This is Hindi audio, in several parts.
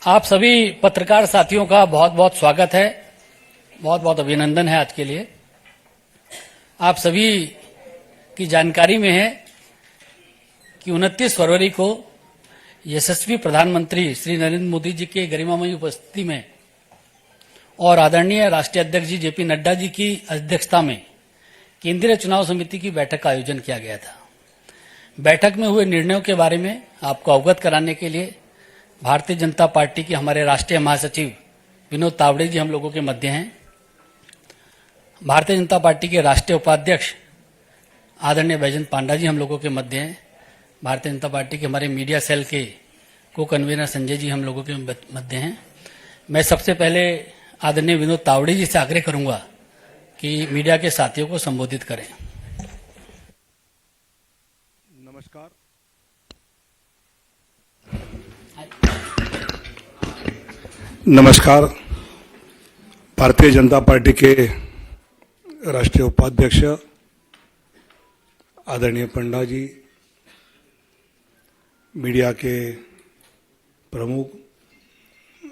आप सभी पत्रकार साथियों का बहुत बहुत स्वागत है, बहुत बहुत अभिनंदन है आज के लिए। आप सभी की जानकारी में है कि 29 फरवरी को यशस्वी प्रधानमंत्री श्री नरेंद्र मोदी जी के गरिमामयी उपस्थिति में और आदरणीय राष्ट्रीय अध्यक्ष जी जेपी नड्डा जी की अध्यक्षता में केंद्रीय चुनाव समिति की बैठक का आयोजन किया गया था। बैठक में हुए निर्णयों के बारे में आपको अवगत कराने के लिए भारतीय जनता पार्टी के हमारे राष्ट्रीय महासचिव विनोद तावड़े जी हम लोगों के मध्य हैं। भारतीय जनता पार्टी के राष्ट्रीय उपाध्यक्ष आदरणीय बैजयंत पांडा जी हम लोगों के मध्य हैं। भारतीय जनता पार्टी के हमारे मीडिया सेल के को कन्वीनर संजय जी हम लोगों के मध्य हैं। मैं सबसे पहले आदरणीय विनोद तावड़े जी से आग्रह करूंगा कि मीडिया के साथियों को संबोधित करें। नमस्कार। नमस्कार। भारतीय जनता पार्टी के राष्ट्रीय उपाध्यक्ष आदरणीय पंडा जी, मीडिया के प्रमुख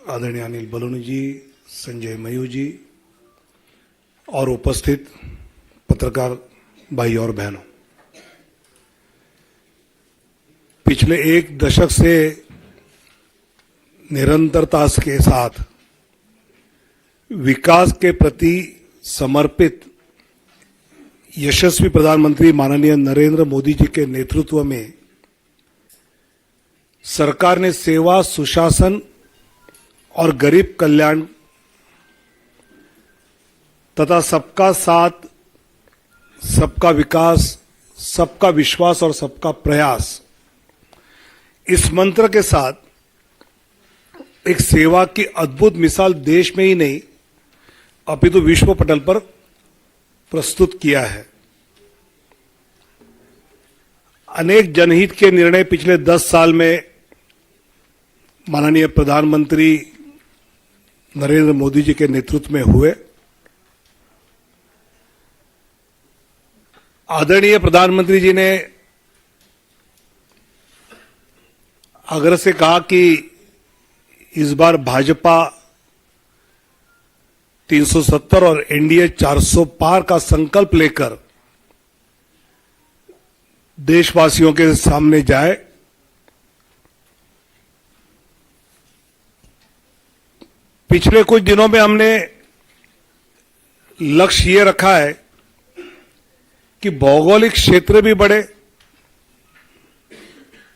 आदरणीय अनिल बलूनी जी, संजय मयूर जी और उपस्थित पत्रकार भाई और बहनों, पिछले एक दशक से निरंतरता के साथ विकास के प्रति समर्पित यशस्वी प्रधानमंत्री माननीय नरेंद्र मोदी जी के नेतृत्व में सरकार ने सेवा, सुशासन और गरीब कल्याण तथा सबका साथ, सबका विकास, सबका विश्वास और सबका प्रयास, इस मंत्र के साथ एक सेवा की अद्भुत मिसाल देश में ही नहीं अपितु विश्व पटल पर प्रस्तुत किया है। अनेक जनहित के निर्णय पिछले 10 साल में माननीय प्रधानमंत्री नरेंद्र मोदी जी के नेतृत्व में हुए। आदरणीय प्रधानमंत्री जी ने आग्रह से कहा कि इस बार भाजपा 370 और एनडीए 400 पार का संकल्प लेकर देशवासियों के सामने जाए। पिछले कुछ दिनों में हमने लक्ष्य ये रखा है कि भौगोलिक क्षेत्र भी बढ़े,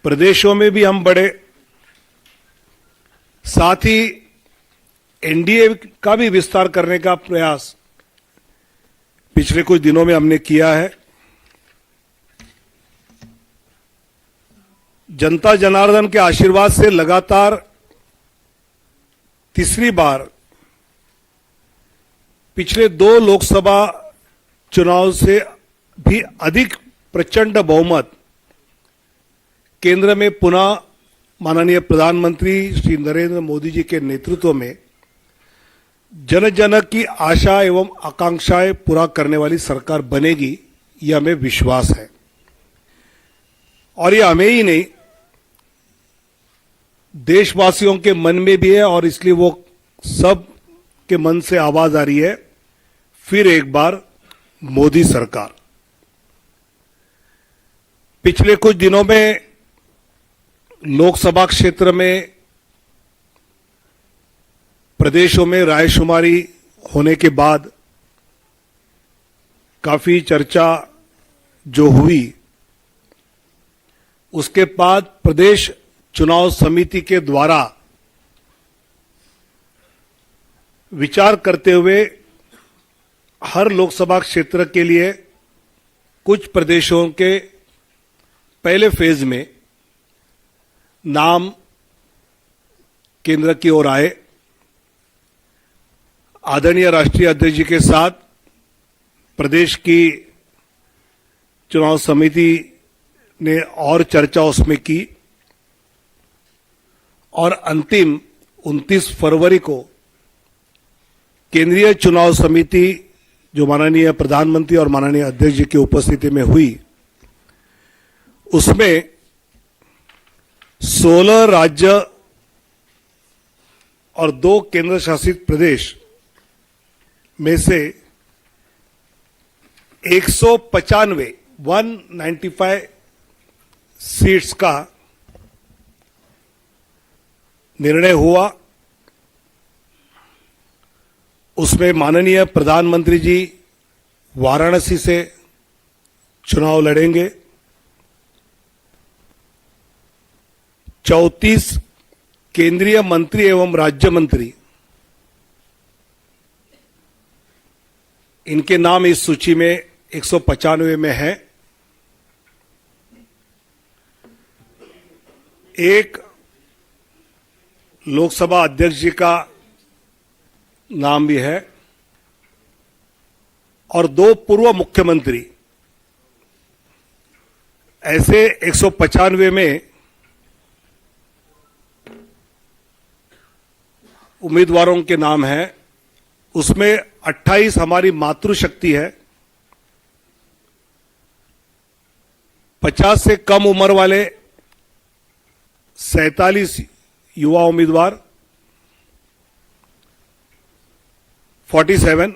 प्रदेशों में भी हम बढ़े, साथ ही एनडीए का भी विस्तार करने का प्रयास पिछले कुछ दिनों में हमने किया है। जनता जनार्दन के आशीर्वाद से लगातार तीसरी बार पिछले 2 लोकसभा चुनाव से भी अधिक प्रचंड बहुमत केंद्र में पुनः माननीय प्रधानमंत्री श्री नरेंद्र मोदी जी के नेतृत्व में जन जन की आशा एवं आकांक्षाएं पूरा करने वाली सरकार बनेगी, यह हमें विश्वास है। और यह हमें ही नहीं, देशवासियों के मन में भी है और इसलिए वो सब के मन से आवाज आ रही है, फिर एक बार मोदी सरकार। पिछले कुछ दिनों में लोकसभा क्षेत्र में प्रदेशों में रायशुमारी होने के बाद काफी चर्चा जो हुई, उसके बाद प्रदेश चुनाव समिति के द्वारा विचार करते हुए हर लोकसभा क्षेत्र के लिए कुछ प्रदेशों के पहले फेज में नाम केंद्र की ओर आए। आदरणीय राष्ट्रीय अध्यक्ष जी के साथ प्रदेश की चुनाव समिति ने और चर्चा उसमें की और अंतिम 29 फरवरी को केंद्रीय चुनाव समिति जो माननीय प्रधानमंत्री और माननीय अध्यक्ष जी की उपस्थिति में हुई, उसमें 16 राज्य और 2 केंद्र शासित प्रदेश में से 195 सीट्स का निर्णय हुआ। उसमें माननीय प्रधानमंत्री जी वाराणसी से चुनाव लड़ेंगे। 34 केंद्रीय मंत्री एवं राज्य मंत्री, इनके नाम इस सूची में 195 में है। एक लोकसभा अध्यक्ष जी का नाम भी है और 2 पूर्व मुख्यमंत्री। ऐसे 195 में उम्मीदवारों के नाम हैं। उसमें 28 हमारी मातृशक्ति है। 50 से कम उम्र वाले 47 युवा उम्मीदवार, 47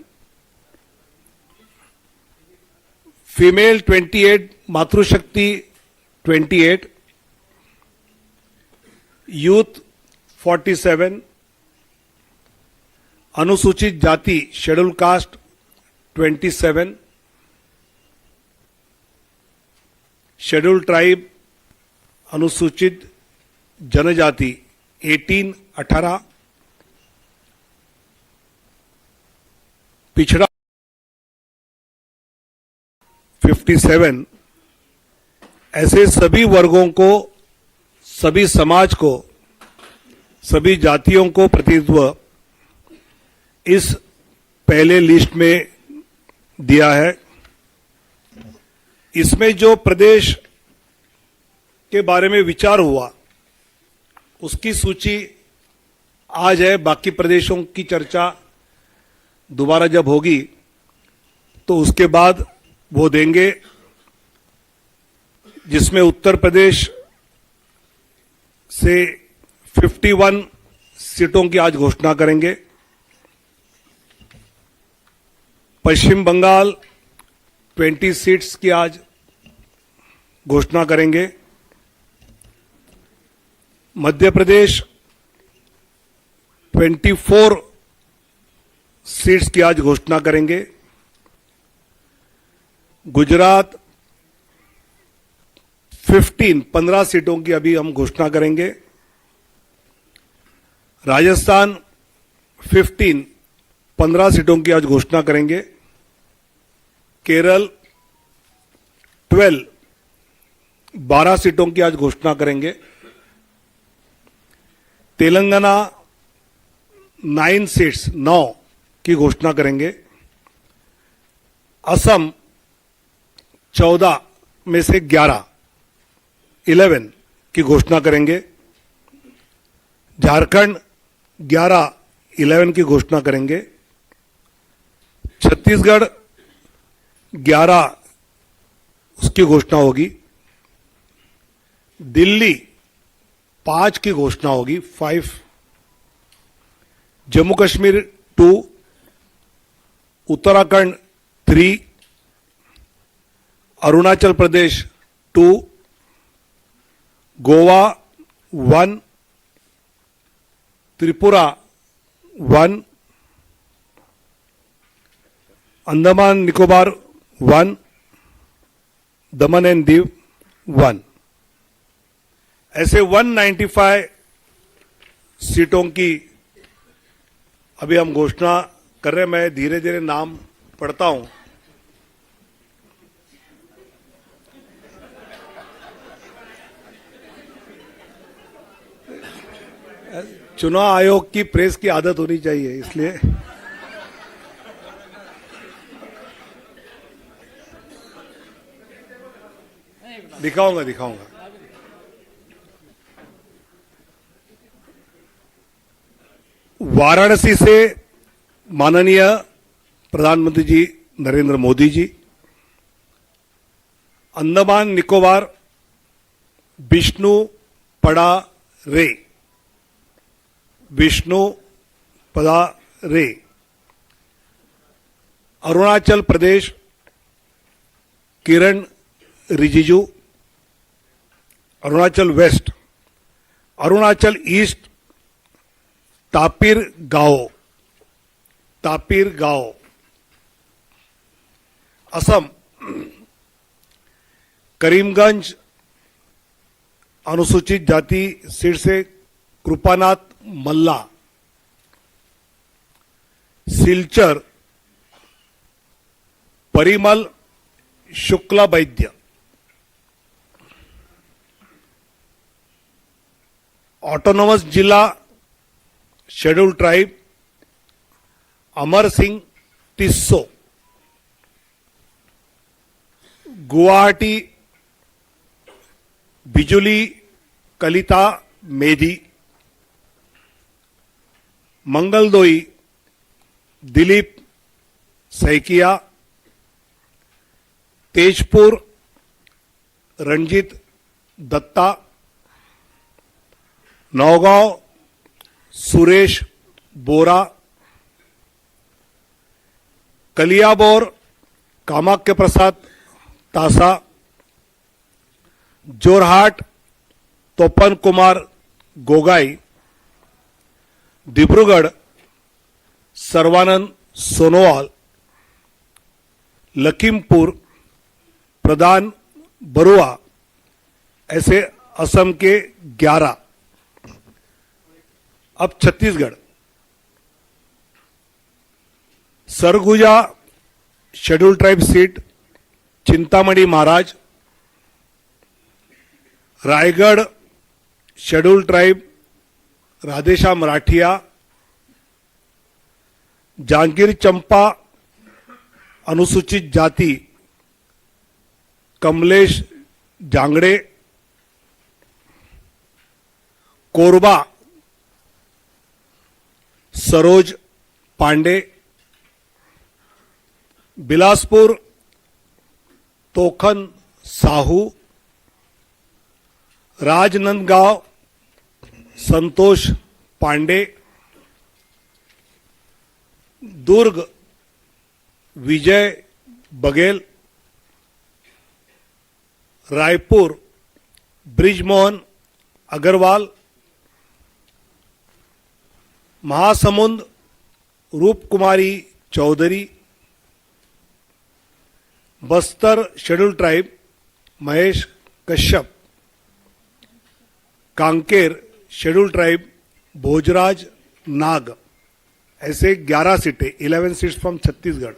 फीमेल 28, मातृशक्ति 28, यूथ 47, अनुसूचित जाति शेड्यूल कास्ट 27, शेड्यूल ट्राइब अनुसूचित जनजाति 18, पिछड़ा 57। ऐसे सभी वर्गों को, सभी समाज को, सभी जातियों को प्रतिनिधित्व इस पहले लिस्ट में दिया है। इसमें जो प्रदेश के बारे में विचार हुआ उसकी सूची आज है। बाकी प्रदेशों की चर्चा दोबारा जब होगी तो उसके बाद वो देंगे, जिसमें उत्तर प्रदेश से 51 सीटों की आज घोषणा करेंगे। पश्चिम बंगाल 20 सीट्स की आज घोषणा करेंगे। मध्य प्रदेश 24 सीट्स की आज घोषणा करेंगे। गुजरात 15 सीटों की अभी हम घोषणा करेंगे। राजस्थान 15 सीटों की आज घोषणा करेंगे। केरल 12 सीटों की आज घोषणा करेंगे। तेलंगाना 9 सीट्स 9 की घोषणा करेंगे। असम 14 में से 11 की घोषणा करेंगे। झारखंड 11 की घोषणा करेंगे। छत्तीसगढ़ 11 उसकी घोषणा होगी। दिल्ली 5 की घोषणा होगी, 5। जम्मू कश्मीर 2, उत्तराखंड 3, अरुणाचल प्रदेश 2, गोवा 1, त्रिपुरा 1, अंडमान निकोबार 1, दमन एंड दीव 1। ऐसे 195 सीटों की अभी हम घोषणा कर रहे हैं। मैं धीरे धीरे नाम पढ़ता हूं। चुनाव आयोग की प्रेस की आदत होनी चाहिए, इसलिए दिखाऊंगा। वाराणसी से माननीय प्रधानमंत्री जी नरेंद्र मोदी जी। अंडमान निकोबार विष्णु पड़ा रे, विष्णु पधारे। अरुणाचल प्रदेश किरण रिजिजू, अरुणाचल वेस्ट, अरुणाचल ईस्ट तापिर गाओ, असम करीमगंज अनुसूचित जाति सीट से कृपानाथ मल्ला, सिलचर परिमल शुक्ला वैद्य, ऑटोनोमस जिला शेड्यूल ट्राइब अमर सिंह टिस्सो, गुवाहाटी बिजुली कलिता मेधी, मंगलदोई दिलीप सैकिया, तेजपुर रंजीत दत्ता, नौगांव सुरेश बोरा, कलियाबोर कामाख्य प्रसाद तासा, जोरहाट तोपन कुमार गोगाई, डिब्रूगढ़ सर्वानंद सोनोवाल, लखीमपुर प्रधान बरुआ, ऐसे असम के 11। अब Chhattisgarh Surguja schedule tribe seat Chintamani Maharaj, Raigarh schedule tribe Radheshyam Rathiya, Janjgir Champa अनुसूचित जाति कमलेश जांगड़े, कोरबा सरोज पांडे, बिलासपुर तोखन साहू, राजनांदगांव संतोष पांडे, दुर्ग Vijay Baghel, Raipur Brijmohan Agrawal, Mahasamund Roop Kumari Chaudhary, Bastar schedule tribe Mahesh Kashyap, Kanker schedule tribe Bhojraj Nag, ऐसे 11 सीटें, 11 seats from Chhattisgarh.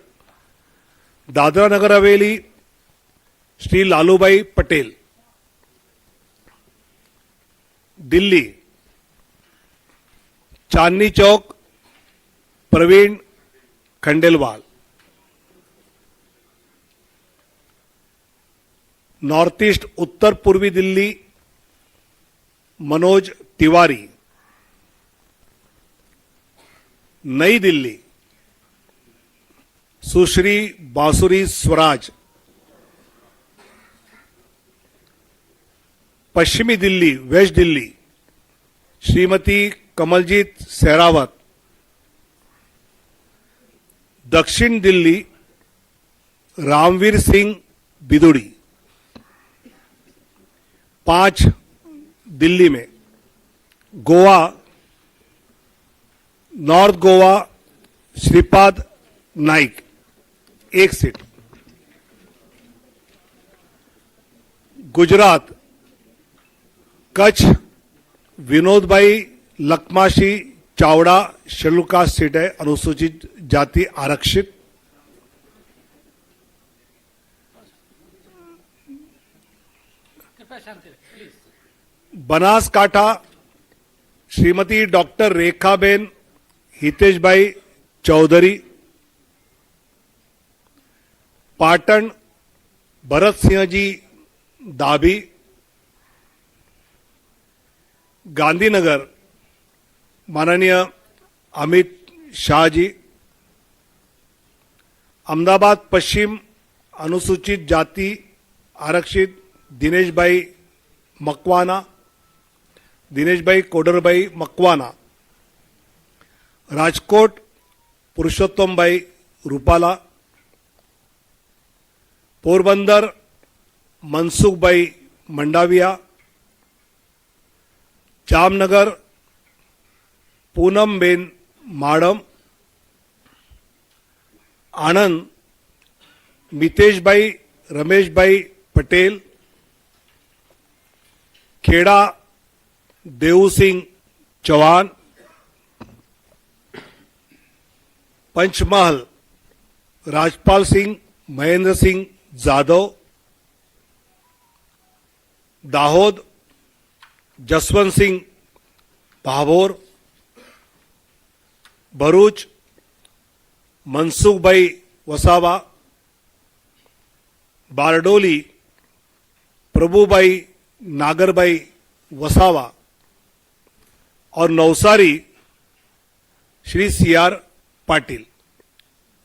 Dadra Nagar Haveli Shri Lalubhai Patel, Delhi Chandni Chowk Praveen Khandelwal, north east उत्तर पूर्वी दिल्ली मनोज तिवारी, नई दिल्ली सुश्री बांसुरी स्वराज, पश्चिमी दिल्ली वेस्ट दिल्ली श्रीमती कमलजीत सहरावत, दक्षिण दिल्ली रामवीर सिंह बिदुड़ी, 5 दिल्ली में गोवा नॉर्थ गोवा श्रीपाद नाइक 1 सीट, गुजरात कच्छ विनोद भाई लखमाशी चावड़ा शेड्यूल कास्ट सीट है, अनुसूचित जाति आरक्षित। बनासकांठा श्रीमती डॉक्टर रेखाबेन हितेश भाई चौधरी, पाटन भरत सिंह जी दाभी, गांधीनगर माननीय अमित शाह जी, अहमदाबाद पश्चिम अनुसूचित जाति आरक्षित दिनेश भाई मकवाना, दिनेश भाई कोडरभाई मकवाना, राजकोट पुरुषोत्तमभाई रूपाला, पोरबंदर मनसुखभाई मंडाविया, जामनगर पूनमबेन माडम, आनंद मितेशभाई रमेशभाई पटेल, खेड़ा देवसिंह चौहान, पंचमहल राजपाल सिंह महेंद्र सिंह जाधव, दाहोद जसवंत सिंह भाभोर, भरूच मनसुखभाई वसावा, बारडोली प्रभुभाई नागरभाई वसावा और नवसारी श्री CR पाटिल।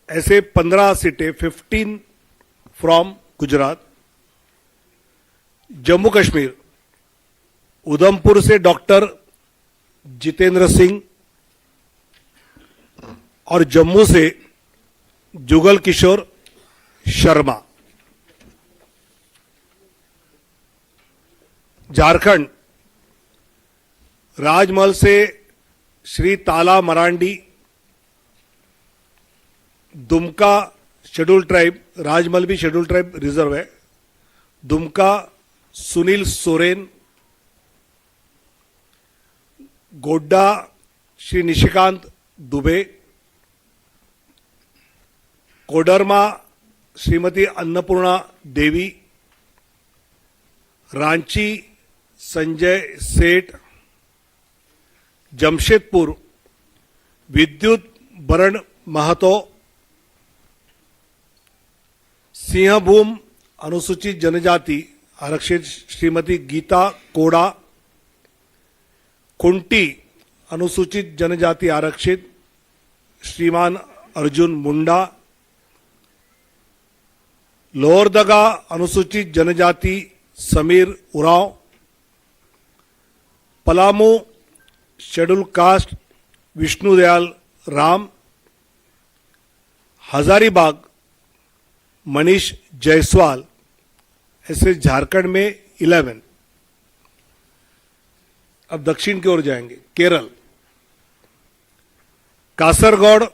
ऐसे 15 सीटें, 15 फ्रॉम गुजरात। जम्मू कश्मीर उधमपुर से डॉक्टर जितेंद्र सिंह और जम्मू से जुगल किशोर शर्मा। झारखंड राजमहल से श्री ताला मरांडी, दुमका शेड्यूल ट्राइब, राजमहल भी शेड्यूल ट्राइब रिजर्व है, दुमका सुनील सोरेन, गोड्डा श्री निशिकांत दुबे, कोडरमा श्रीमती अन्नपूर्णा देवी, रांची संजय सेठ, जमशेदपुर विद्युत बरण महतो, सिंहभूम अनुसूचित जनजाति आरक्षित श्रीमती गीता कोड़ा, कुंटी अनुसूचित जनजाति आरक्षित श्रीमान अर्जुन मुंडा, लोहरदगा अनुसूचित जनजाति समीर उरांव, पलामू शेड्यूल कास्ट विष्णुदयाल राम, हजारीबाग मनीष जायसवाल। ऐसे झारखंड में 11। अब दक्षिण की ओर जाएंगे। Kerala Kasaragod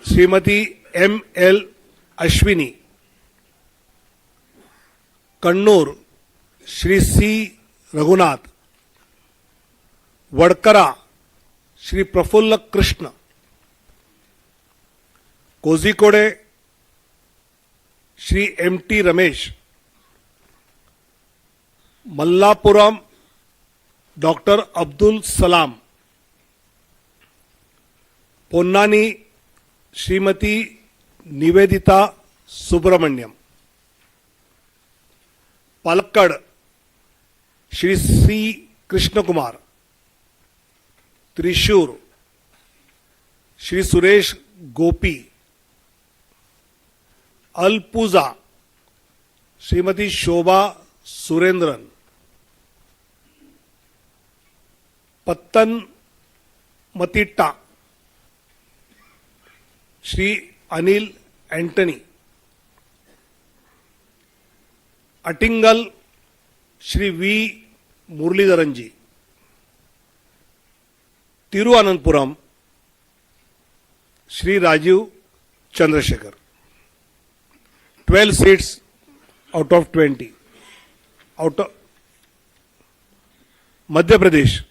Shrimati ML Ashwini, Kannur Shri C Raghunath, Vadakara Shri Praful Krishna, Kozhikode Shri MT Ramesh, Malappuram doctor Abdul Salam, Ponnani Shrimati Nivedita Subramaniam, Palakkad Shri C Krishna Kumar, Thrissur Shri Suresh Gopi, Alappuzha Shrimati Shobha Surendran, Pathanamthitta Shri Anil Antony, Attingal Shri V Muraleedharan ji, Thiruvananthapuram Shri Rajeev Chandrasekhar. 12 seats out of 20। Out of Madhya Pradesh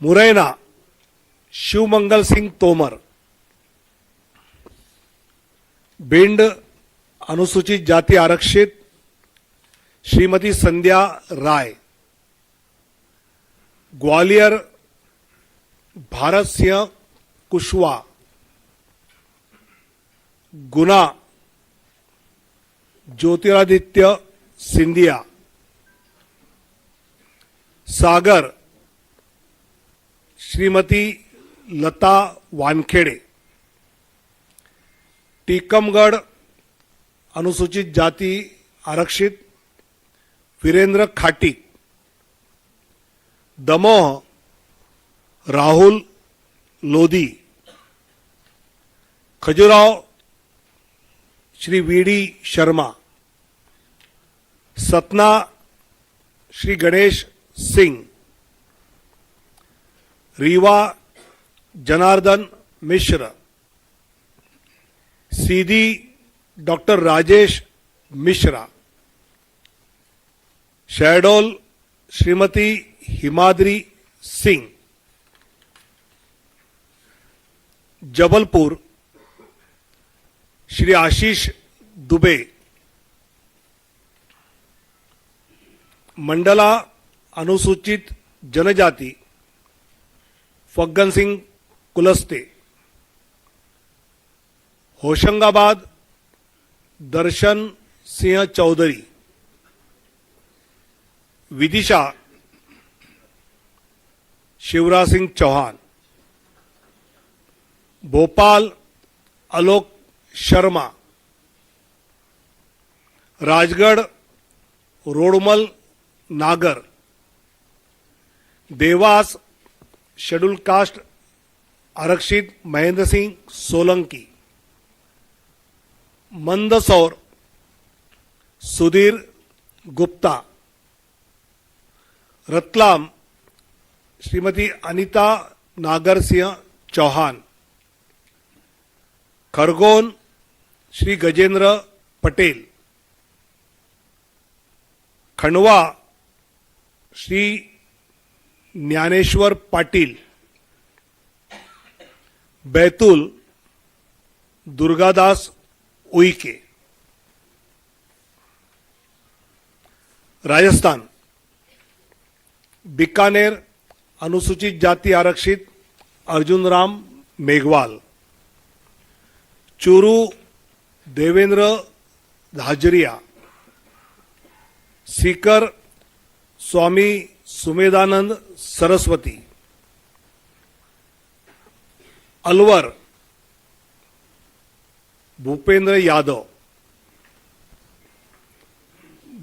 Morena Shivmangal Singh Tomar, Bhind अनुसूचित जाति आरक्षित श्रीमती संध्या राय, ग्वालियर भारत सिंह कुशवाहा, गुना ज्योतिरादित्य सिंधिया, सागर श्रीमती लता वानखेड़े, टीकमगढ़ अनुसूचित जाति आरक्षित वीरेंद्र खाटिक, दमोह राहुल लोधी, खजुराहो श्री वीडी शर्मा, सतना श्री गणेश सिंह, रीवा जनार्दन मिश्र, सीधी डॉक्टर राजेश मिश्रा, शहडोल श्रीमती हिमाद्री सिंह, जबलपुर श्री आशीष दुबे, मंडला अनुसूचित जनजाति फग्गन सिंह कुलस्ते, होशंगाबाद दर्शन सिंह चौधरी, विदिशा शिवराज सिंह चौहान, भोपाल आलोक शर्मा, राजगढ़ रोडमल नागर, देवास शेड्यूल कास्ट आरक्षित महेंद्र सिंह सोलंकी, मंदसौर सुधीर गुप्ता, रतलाम श्रीमती अनीता नागर सिंह चौहान, खरगोन श्री गजेंद्र पटेल, खंडवा श्री ज्ञानेश्वर पाटिल, बैतूल दुर्गादास उइके, राजस्थान बीकानेर अनुसूचित जाति आरक्षित अर्जुन राम मेघवाल, चूरू देवेंद्र धाजरिया, सीकर स्वामी सुमेधानंद सरस्वती, अलवर भूपेंद्र यादव,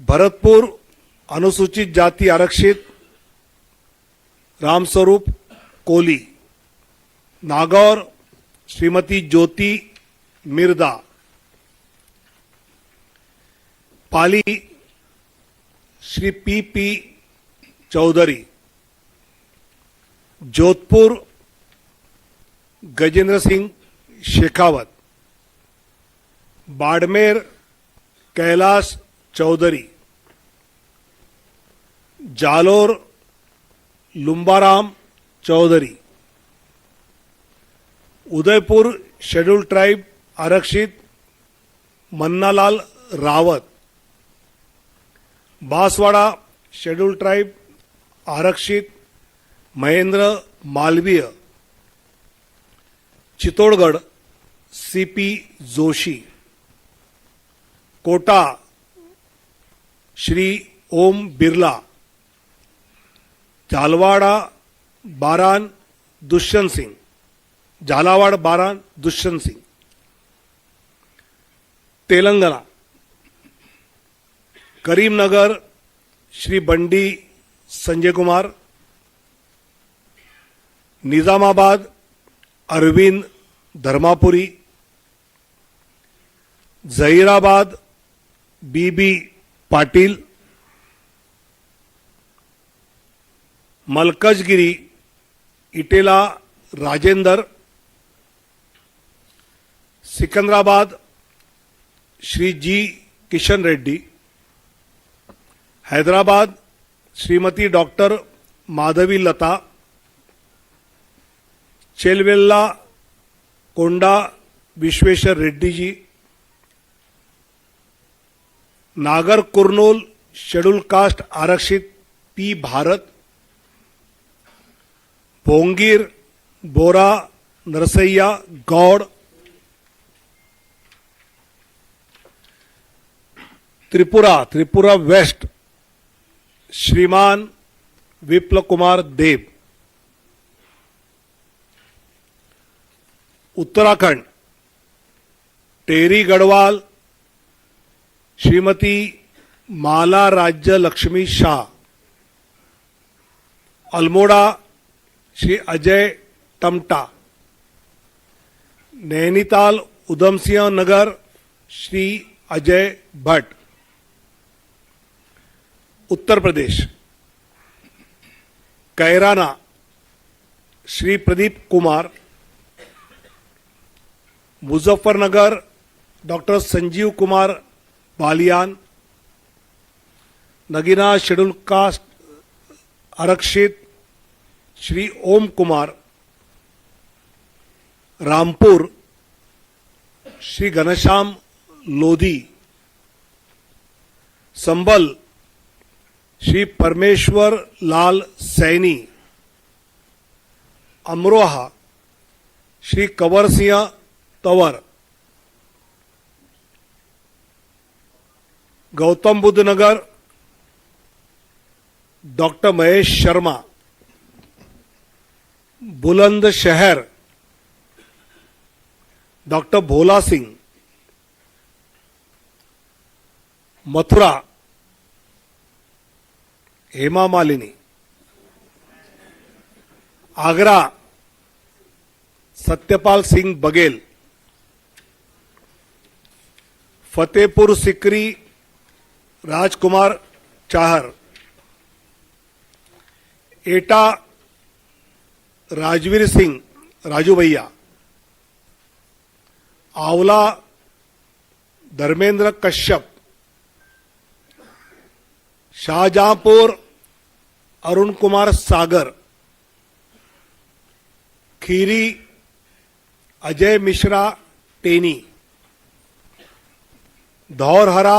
भरतपुर अनुसूचित जाति आरक्षित Ramswaroop Koli, Nagaur Shrimati Jyoti Mirdha, Pali Shri P Chaudhary, Jodhpur Gajendra Singh Shekhawat, Barmer Kailash Chaudhary, Jalore Lumbaram Chaudhary, Udaipur schedule tribe आरक्षित मन्नालाल रावत, बांसवाड़ा शेड्यूल ट्राइब आरक्षित Mahendra Malviya, Chittorgarh CP Joshi, Kota Shri Om Birla, Jhalawar Baran Dushyant Singh, Jhalawar Baran Dushyant Singh, Telangana Karimnagar Shri Bandi Sanjay Kumar, Nizamabad Arvind Dharmapuri, Zaheerabad BB Patil, Malkajgiri Etela Rajender, Secunderabad Shri G Kishan Reddy, Hyderabad Shrimati doctor Madhavi लता, चेलवेल्ला कोंडा विश्वेश्वर रेड्डी जी, नागर कुर्नूल शेड्यूल कास्ट आरक्षित पी भारत, भोंगीर बोरा नरसैया गौड़, त्रिपुरा वेस्ट श्रीमान विप्लव कुमार देव, उत्तराखंड टेरी Garhwal Shrimati Mala Rajya Lakshmi Shah, Almora Shri Ajay Tamta, Nainital Udham Singh Nagar Shri Ajay Bhatt, Uttar Pradesh Kairana Shri Pradeep Kumar, Muzaffarnagar doctor Sanjeev Kumar Balyan, Nagina schedule caste आरक्षित श्री ओम Kumar, Rampur Shri Ghanshyam Lodhi, Sambhal Shri Parmeshwar Lal Saini, Amroha Shri Kanwar Singh Tanwar, Gautam Buddh Nagar doctor Mahesh Sharma, Bulandshahr doctor Bhola Singh, Mathura Hema Malini, Agra Satyapal Singh Baghel, Fatehpur Sikri Rajkumar Chahar, Etah Rajveer Singh Raju Bhaiya, Aonla Dharmendra Kashyap, Shahjahanpur Arun Kumar Sagar, Kheri Ajay Mishra Teni, Dhaurahra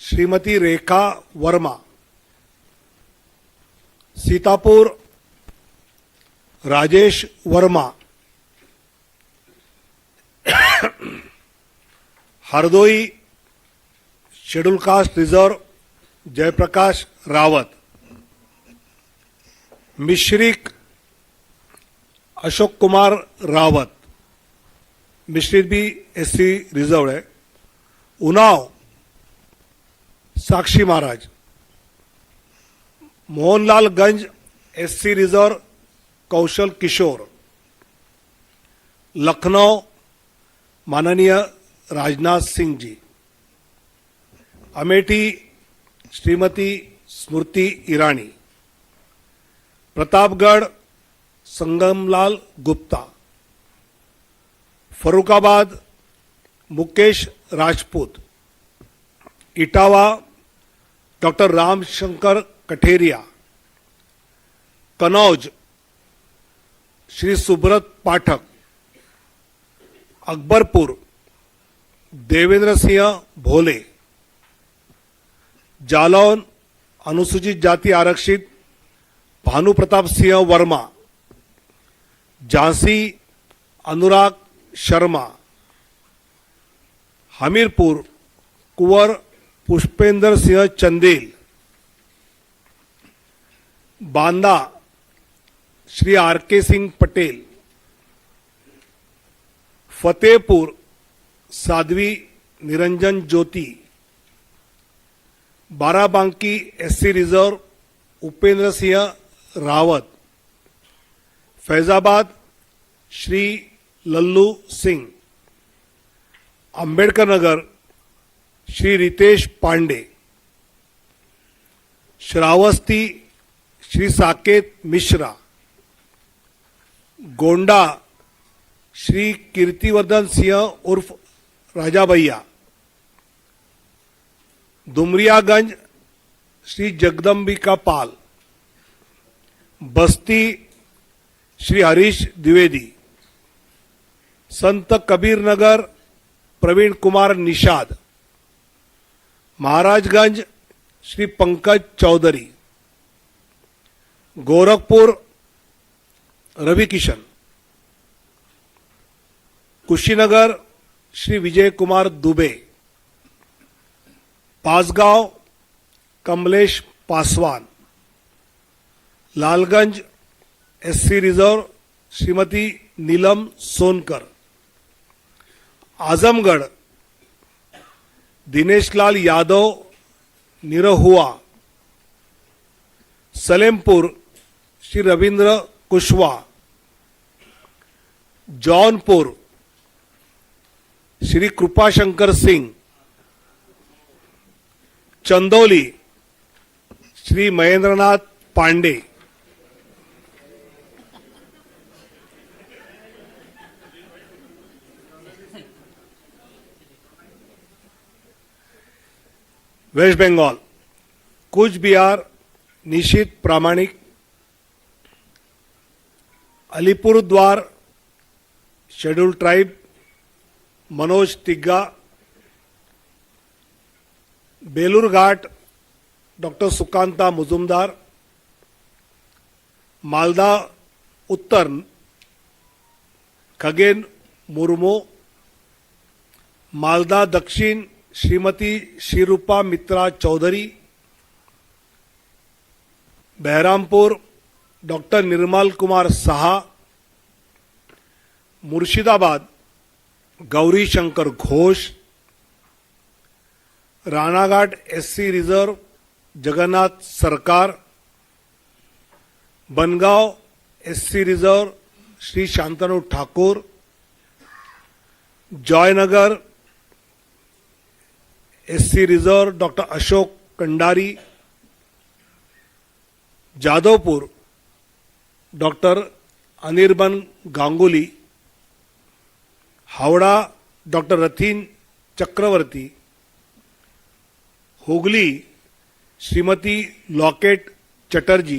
Shrimati Rekha Verma, Sitapur Rajesh Verma, Hardoi schedule caste reserve Jaiprakash Rawat, Misrikh Ashok Kumar Rawat, Misrit भी एससी रिजर्व है, उन्नाव साक्षी महाराज, मोहनलालगंज एससी रिजर्व कौशल किशोर, लखनऊ माननीय राजनाथ सिंह जी, अमेठी श्रीमती स्मृति ईरानी, प्रतापगढ़ संगमलाल गुप्ता, फरुखाबाद मुकेश राजपूत, इटावा डॉक्टर रामशंकर कठेरिया, कनौज श्री सुब्रत पाठक, अकबरपुर देवेंद्र सिंह भोले, जालौन अनुसूचित जाति आरक्षित भानु प्रताप सिंह वर्मा, झांसी अनुराग शर्मा, हमीरपुर कुंवर पुष्पेंद्र सिंह चंदेल, बांदा श्री आर के सिंह पटेल, फतेहपुर साध्वी निरंजन ज्योति, बाराबांकी एससी रिजर्व उपेंद्र सिंह रावत, फैजाबाद श्री लल्लू सिंह, अंबेडकर नगर श्री रितेश पांडे, श्रावस्ती श्री साकेत मिश्रा, गोंडा श्री कीर्तिवर्धन सिंह उर्फ राजा भैया, दुमरियागंज श्री जगदम्बिका पाल, बस्ती Shri Harish Dwivedi, Sant Kabir Nagar Praveen Kumar Nishad, Maharajganj Shri Pankaj Chaudhary, Gorakhpur Ravi Kishan, Kushinagar Shri Vijay Kumar Dubey, Pasgaon Kamlesh Paswan, Lalganj SC reserve Shrimati Neelam Sonkar, Azamgarh Dinesh Lal Yadav Nirahua, Salempur Shri Ravindra Kushwaha, Jaunpur Shri Kripashankar Singh, Chandauli Shri Mahendranath Pandey, west Bengal Cooch Behar Nisith Pramanik, Alipurduar schedule tribe Manoj Tigga, Balurghat doctor Sukanta Majumdar, Malda Uttar Khagen Murmu, Malda Dakshin Shrimati Shrirupa मित्रा Chaudhary, Baharampur doctor Nirmal Kumar Saha, Murshidabad Gauri Shankar Ghosh, Ranaghat SC reserve Jagannath Sarkar, Bangaon SC reserve Shri Shantanu Thakur, Jaynagar SC reserve doctor Ashok Kandari, Jadavpur doctor Anirban Ganguly, Howrah doctor Rathin Chakraborty, Hooghly Shrimati Locket Chatterjee,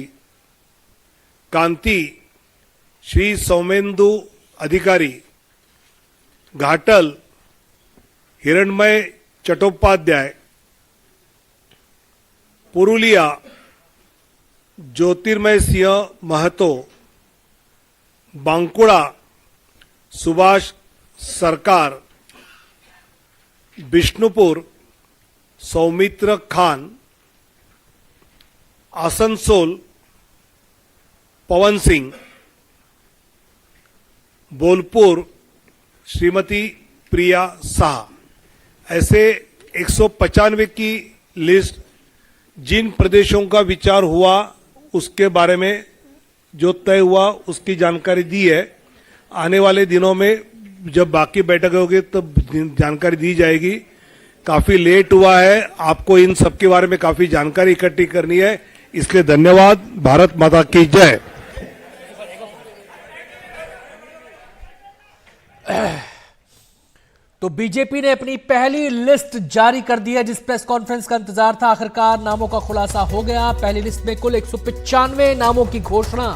Kanthi Shri Soumendu Adhikari, Ghatal हिरणमय चट्टोपाध्याय, पुरुलिया ज्योतिर्मय सिंह महतो, बांकुड़ा सुभाष सरकार, बिष्णुपुर सौमित्र खान, आसनसोल पवन सिंह, बोलपुर श्रीमती प्रिया शाह। ऐसे 195 की लिस्ट जिन प्रदेशों का विचार हुआ उसके बारे में जो तय हुआ उसकी जानकारी दी है। आने वाले दिनों में जब बाकी बैठक होगी तब जानकारी दी जाएगी। काफी लेट हुआ है, आपको इन सब के बारे में काफी जानकारी इकट्ठी करनी है, इसलिए धन्यवाद। भारत माता की जय। तो बीजेपी ने अपनी पहली लिस्ट जारी कर दी है, जिस प्रेस कॉन्फ्रेंस का इंतजार था आखिरकार नामों का खुलासा हो गया। पहली लिस्ट में कुल 195 नामों की घोषणा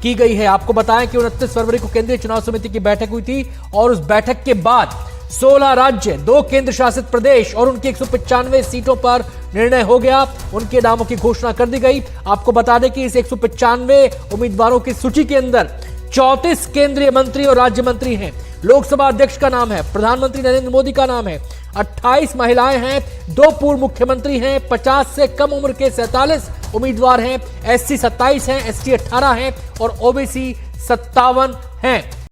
की गई है। आपको बताएं कि 29 फरवरी को केंद्रीय चुनाव समिति की बैठक हुई थी और उस बैठक के बाद 16 राज्य, 2 केंद्र शासित प्रदेश और उनकी 195 सीटों पर निर्णय हो गया। उनके नामों की घोषणा कर दी गई। आपको बता दें कि इस 195 उम्मीदवारों की सूची के अंदर 34 केंद्रीय मंत्री और राज्य मंत्री हैं। लोकसभा अध्यक्ष का नाम है, प्रधानमंत्री नरेंद्र मोदी का नाम है, 28 महिलाएं हैं, 2 पूर्व मुख्यमंत्री हैं, 50 से कम उम्र के 47 उम्मीदवार हैं, एससी 27 हैं, एसटी 18 हैं और ओबीसी 57 हैं।